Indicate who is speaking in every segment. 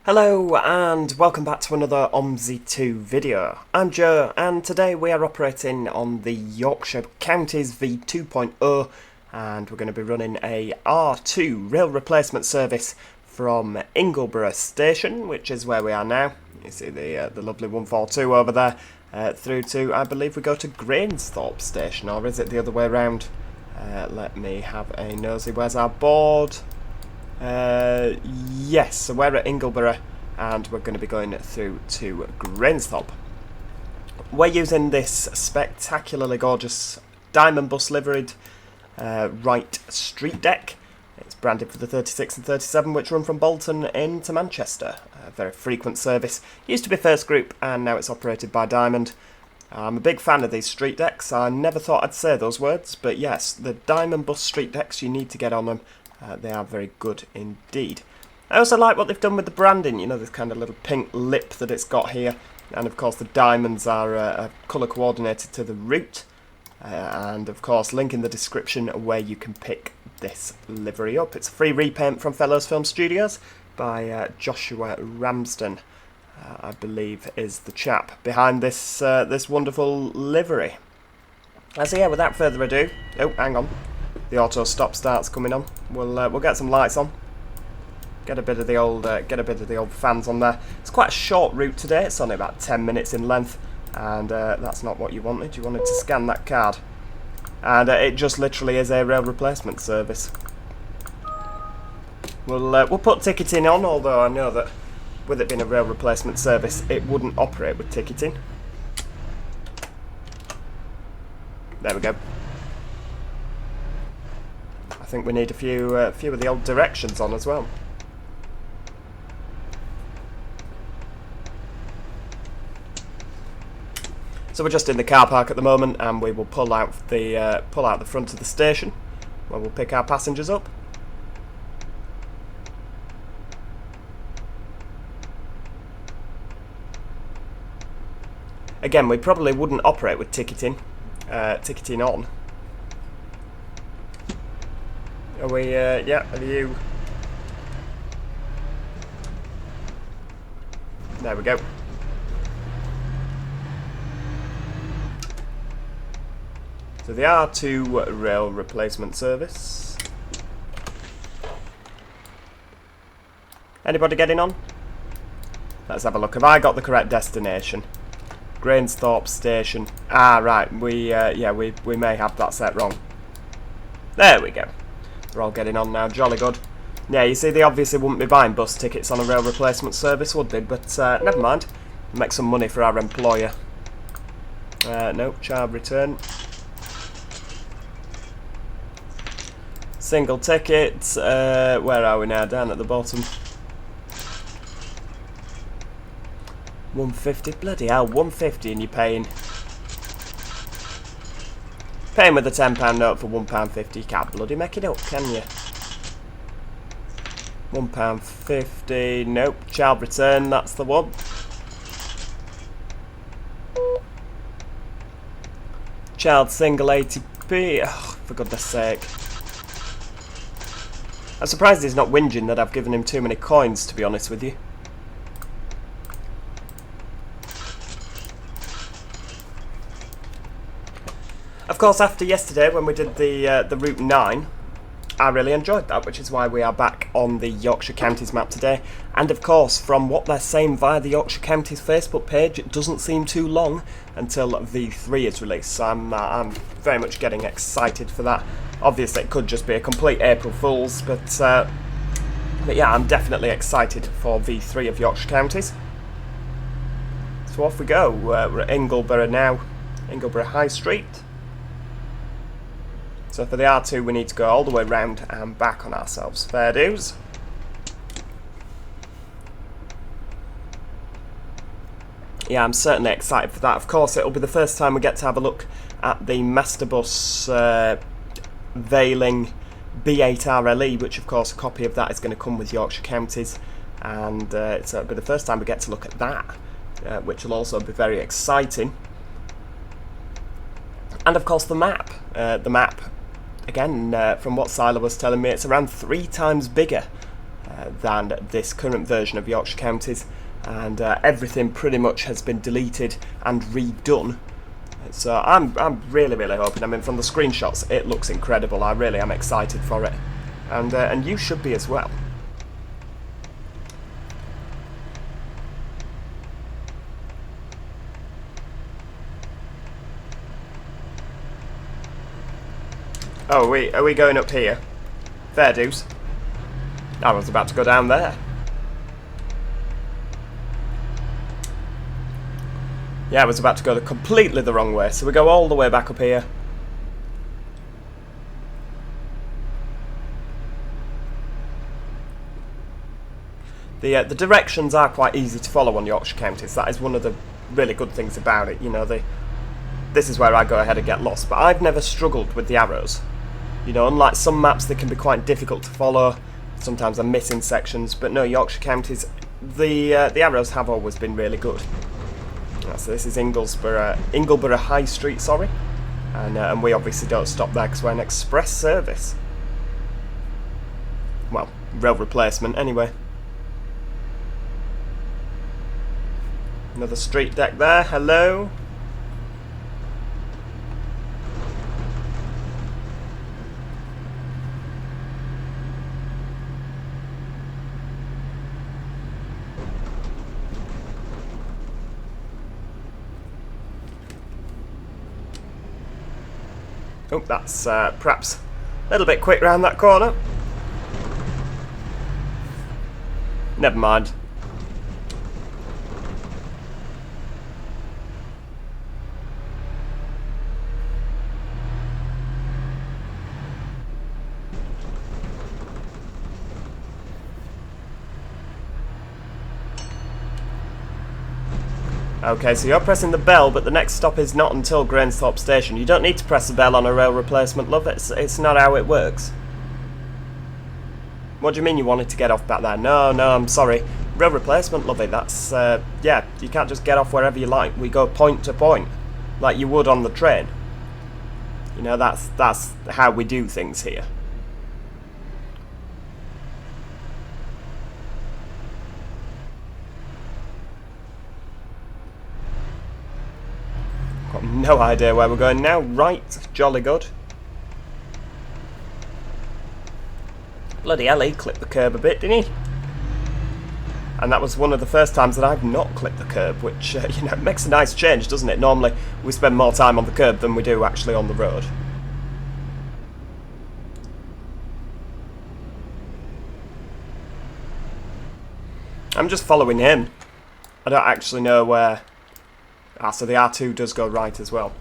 Speaker 1: Hello and welcome back to another OMSI 2 video. I'm Joe and today we are operating on the Yorkshire Counties v2.0 and we're going to be running a R2 rail replacement service from Ingleborough station, which is where we are now. You see the lovely 142 over there, through to, I believe we go to Grainsthorpe station, or is it the other way around? Let me have a nosy. Where's our board? Yes, so we're at Ingleborough and we're going to be going through to Grainsthorpe. We're using this spectacularly gorgeous diamond bus liveried Wright Streetdeck. It's branded for the 36 and 37, which run from Bolton into Manchester. A very frequent service. Used to be first group and now it's operated by Diamond. I'm a big fan of these street decks. I never thought I'd say those words, but yes, the diamond bus street decks, you need to get on them. They are very good indeed. I also like what they've done with the branding, you know, this kind of little pink lip that it's got here. And of course the diamonds are colour coordinated to the route. And of course link in the description where you can pick this livery up. It's a free repaint from Fellows Film Studios by Joshua Ramsden, I believe is the chap behind this this wonderful livery. So yeah, without further ado, oh hang on. The auto stop start's coming on. We'll get some lights on. Get a bit of the old fans on there. It's quite a short route today. It's only about 10 minutes in length, and that's not what you wanted. You wanted to scan that card, and it just literally is a rail replacement service. We'll put ticketing on, although I know that with it being a rail replacement service, it wouldn't operate with ticketing. There we go. I think we need a few of the old directions on as well. So we're just in the car park at the moment, and we will pull out the front of the station, where we'll pick our passengers up. Again, we probably wouldn't operate with ticketing on. Are we, yeah, are you... There we go. So the R2 rail replacement service. Anybody getting on? Let's have a look. Have I got the correct destination? Grainsthorpe station. Ah, right. We may have that set wrong. There we go. They're all getting on now, jolly good. Yeah, you see, they obviously wouldn't be buying bus tickets on a rail replacement service, would they? But never mind. Make some money for our employer. No, child return. Single ticket. Where are we now? Down at the bottom. 150. Bloody hell, 150 and you're paying with a £10 note for £1.50. You can't bloody make it up, can you? £1.50. Nope. Child return, that's the one. Child single 80p. Oh, for goodness sake. I'm surprised he's not whinging that I've given him too many coins, to be honest with you. Of course, after yesterday, when we did the Route 9, I really enjoyed that, which is why we are back on the Yorkshire Counties map today. And of course, from what they're saying via the Yorkshire Counties Facebook page, it doesn't seem too long until V3 is released. So I'm very much getting excited for that. Obviously, it could just be a complete April Fool's, but yeah, I'm definitely excited for V3 of Yorkshire Counties. So off we go. We're at Ingleborough now, Ingleborough High Street. So for the R2 we need to go all the way round and back on ourselves. Fair dues. Yeah, I'm certainly excited for that. Of course, it'll be the first time we get to have a look at the Masterbus Veiling B8 RLE, which of course a copy of that is going to come with Yorkshire Counties. And it'll be the first time we get to look at that, which will also be very exciting. And of course the map. Again, from what Sila was telling me, it's around 3 times bigger than this current version of Yorkshire Counties, and everything pretty much has been deleted and redone. So I'm really hoping. I mean, from the screenshots, it looks incredible. I really am excited for it, and you should be as well. Oh, are we going up here? Fair dues. I was about to go down there. Yeah, I was about to go completely the wrong way, so we go all the way back up here. The directions are quite easy to follow on Yorkshire Counties. That is one of the really good things about it. You know, this is where I go ahead and get lost, but I've never struggled with the arrows. You know, unlike some maps, they can be quite difficult to follow. Sometimes I'm missing sections, but no, Yorkshire Counties, the arrows have always been really good. So this is Ingleborough High Street, sorry, and we obviously don't stop there because we're an express service. Well, rail replacement anyway. Another street deck there. Hello. Oh, that's perhaps a little bit quick round that corner. Never mind. Okay, so you're pressing the bell, but the next stop is not until Grainsthorpe Station. You don't need to press the bell on a rail replacement, love. It's not how it works. What do you mean you wanted to get off back there? No, I'm sorry. Rail replacement, lovey, that's, yeah, you can't just get off wherever you like. We go point to point, like you would on the train. You know, that's how we do things here. Got no idea where we're going now. Right, jolly good. Bloody hell, he clipped the curb a bit, didn't he? And that was one of the first times that I've not clipped the curb, which, you know, makes a nice change, doesn't it? Normally, we spend more time on the curb than we do actually on the road. I'm just following him. I don't actually know where... Ah, so the R2 does go right as well.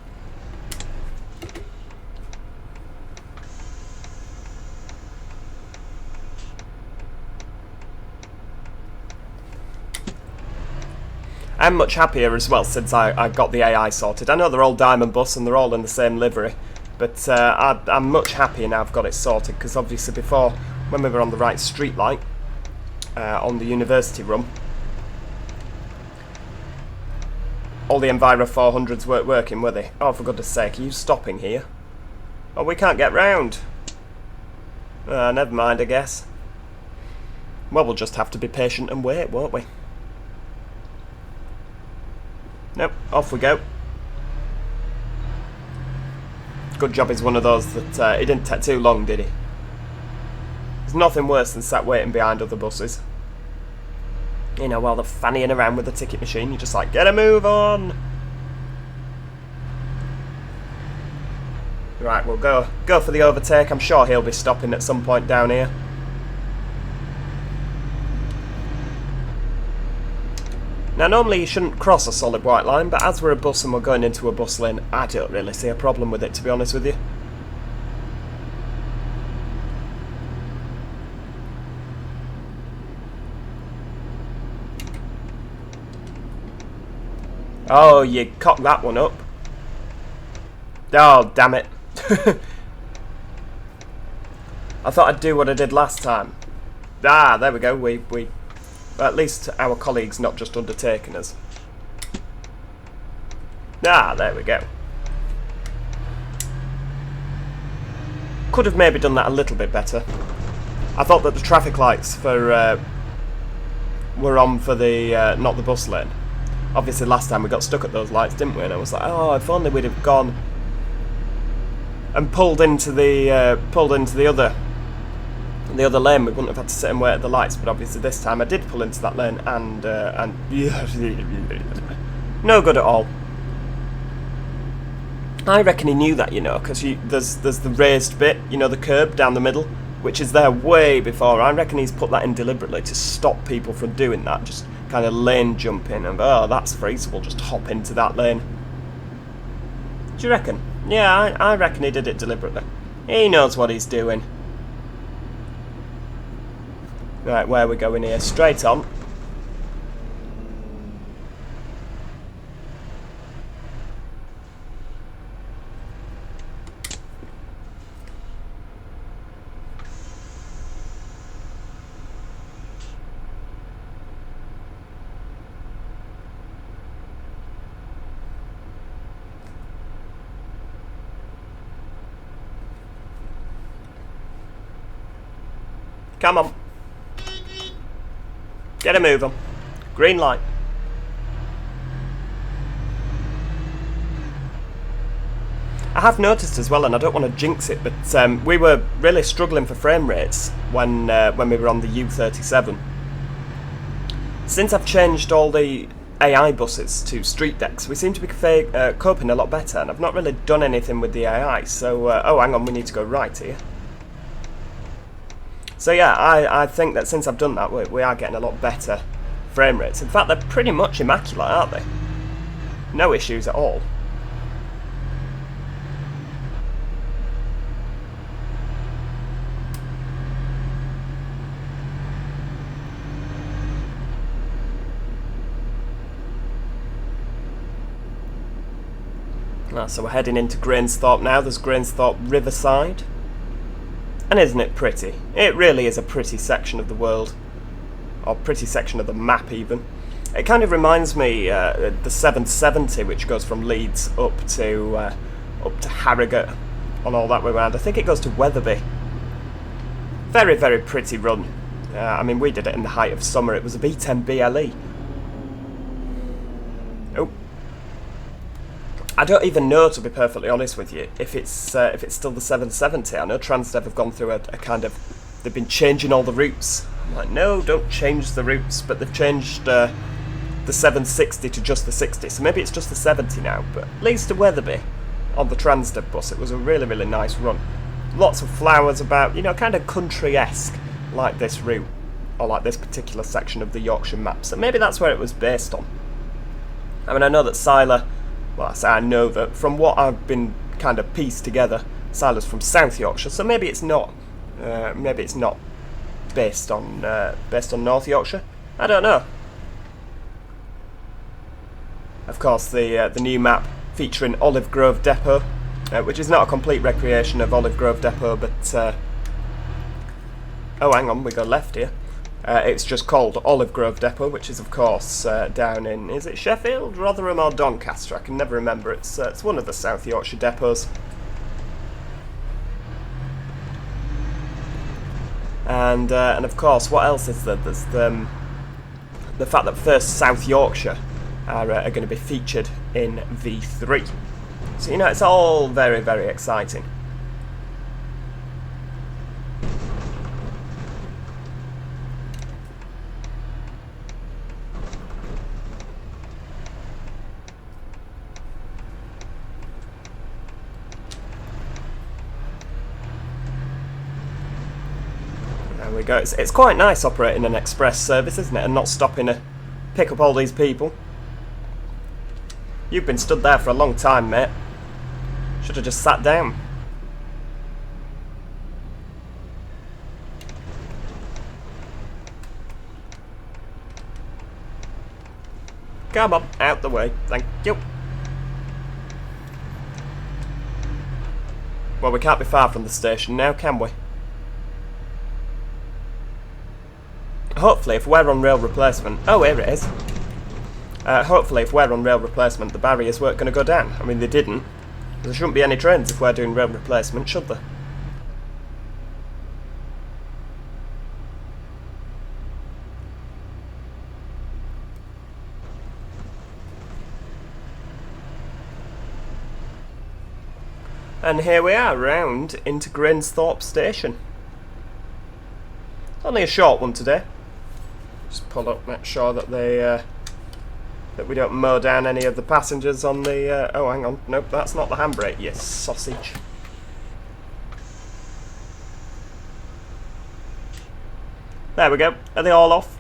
Speaker 1: I'm much happier as well since I got the AI sorted. I know they're all Diamond Bus and they're all in the same livery, but I'm much happier now I've got it sorted, because obviously before, when we were on the Wright Street light, on the university run, all the Enviro 400s weren't working, were they? Oh, for goodness sake, are you stopping here? Oh, we can't get round. Never mind, I guess. Well, we'll just have to be patient and wait, won't we? Nope, off we go. Good job he's one of those that it didn't take too long, did he? There's nothing worse than sat waiting behind other buses. You know, while they're fannying around with the ticket machine, you're just like, get a move on! Right, we'll go for the overtake. I'm sure he'll be stopping at some point down here. Now, normally you shouldn't cross a solid white line, but as we're a bus and we're going into a bus lane, I don't really see a problem with it, to be honest with you. Oh, you cocked that one up. Oh, damn it. I thought I'd do what I did last time. Ah, there we go. We at least our colleagues not just undertaking us. Ah, there we go. Could have maybe done that a little bit better. I thought that the traffic lights for were on for the not the bus lane. Obviously last time we got stuck at those lights, didn't we? And I was like, oh, if only we'd have gone and pulled into the other lane, we wouldn't have had to sit and wait at the lights. But obviously this time I did pull into that lane, and no good at all. I reckon he knew that, you know, because there's the raised bit, you know, the curb down the middle, which is there way before. I reckon he's put that in deliberately to stop people from doing that, just kind of lane jumping, and oh, that's free, so we'll just hop into that lane. Do you reckon? Yeah, I reckon he did it deliberately. He knows what he's doing. Right, where are we going here? Straight on. Come on. Get a move on. Green light. I have noticed as well, and I don't want to jinx it, but we were really struggling for frame rates when we were on the U37. Since I've changed all the AI buses to Streetdecks, we seem to be coping a lot better, and I've not really done anything with the AI, so... oh, hang on, we need to go right here. So yeah, I think that since I've done that, we are getting a lot better frame rates. In fact, they're pretty much immaculate, aren't they? No issues at all. So we're heading into Grainsthorpe now. There's Grainsthorpe Riverside. And isn't it pretty? It really is a pretty section of the world. Or pretty section of the map, even. It kind of reminds me the 770, which goes from Leeds up to Harrogate, on all that way around. I think it goes to Wetherby. Very, very pretty run. I mean, we did it in the height of summer. It was a V10 BLE. Oh. I don't even know, to be perfectly honest with you, if it's still the 770. I know Transdev have gone through a kind of... They've been changing all the routes. I'm like, no, don't change the routes, but they've changed the 760 to just the 60, so maybe it's just the 70 now, but at least to Wetherby on the Transdev bus, it was a really, really nice run. Lots of flowers about, you know, kind of country-esque, like this route, or like this particular section of the Yorkshire map, so maybe that's where it was based on. I mean, I know that Siler... Well, I know that from what I've been kind of pieced together, Siler's from South Yorkshire, so maybe it's not based on North Yorkshire. I don't know. Of course, the new map featuring Olive Grove Depot, which is not a complete recreation of Olive Grove Depot, but oh, hang on, we go left here. It's just called Olive Grove Depot, which is, of course, down in... Is it Sheffield, Rotherham or Doncaster? I can never remember. It's one of the South Yorkshire depots. And of course, what else is there? There's the fact that First South Yorkshire are going to be featured in V3. So, you know, it's all very, very exciting. There we go. It's quite nice operating an express service, isn't it? And not stopping to pick up all these people. You've been stood there for a long time, mate. Should have just sat down. Come on, out the way. Thank you. Well, we can't be far from the station now, can we? Hopefully, if we're on rail replacement... Oh, here it is. Hopefully, if we're on rail replacement, the barriers weren't going to go down. I mean, they didn't. There shouldn't be any trains if we're doing rail replacement, should there? And here we are, round into Grainsthorpe station. Only a short one today. Just pull up, make sure that they that we don't mow down any of the passengers on the... oh, hang on. Nope, that's not the handbrake, you sausage. There we go. Are they all off?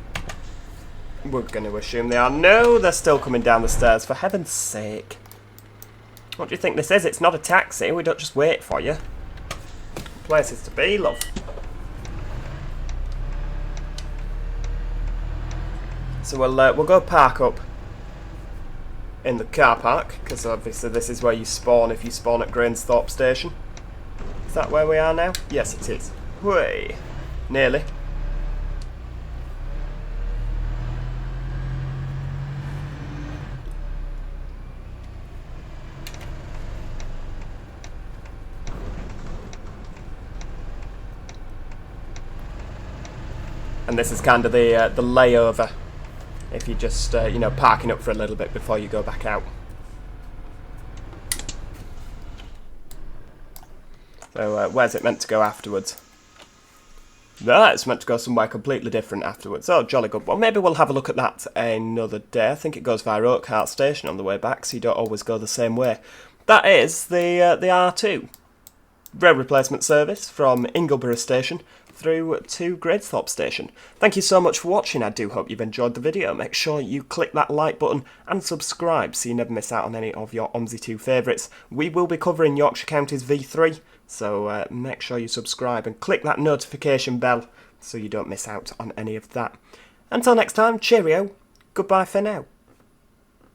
Speaker 1: We're going to assume they are. No, they're still coming down the stairs, for heaven's sake. What do you think this is? It's not a taxi. We don't just wait for you. Places to be, love. So we'll go park up in the car park, because obviously this is where you spawn if you spawn at Grainsthorpe station. Is that where we are now? Yes, it is. Way. Nearly. And this is kind of the layover, if you're just you know, parking up for a little bit before you go back out. So where's it meant to go afterwards? There, it's meant to go somewhere completely different afterwards. Oh, jolly good. Well, maybe we'll have a look at that another day. I think it goes via Oakhart Station on the way back, so you don't always go the same way. That is the R2 rail replacement service from Ingleborough Station through to Grainsthorpe Station. Thank you so much for watching. I do hope you've enjoyed the video. Make sure you click that like button and subscribe so you never miss out on any of your OMSI 2 favourites. We will be covering Yorkshire Counties V3, so make sure you subscribe and click that notification bell so you don't miss out on any of that. Until next time, cheerio, goodbye for now.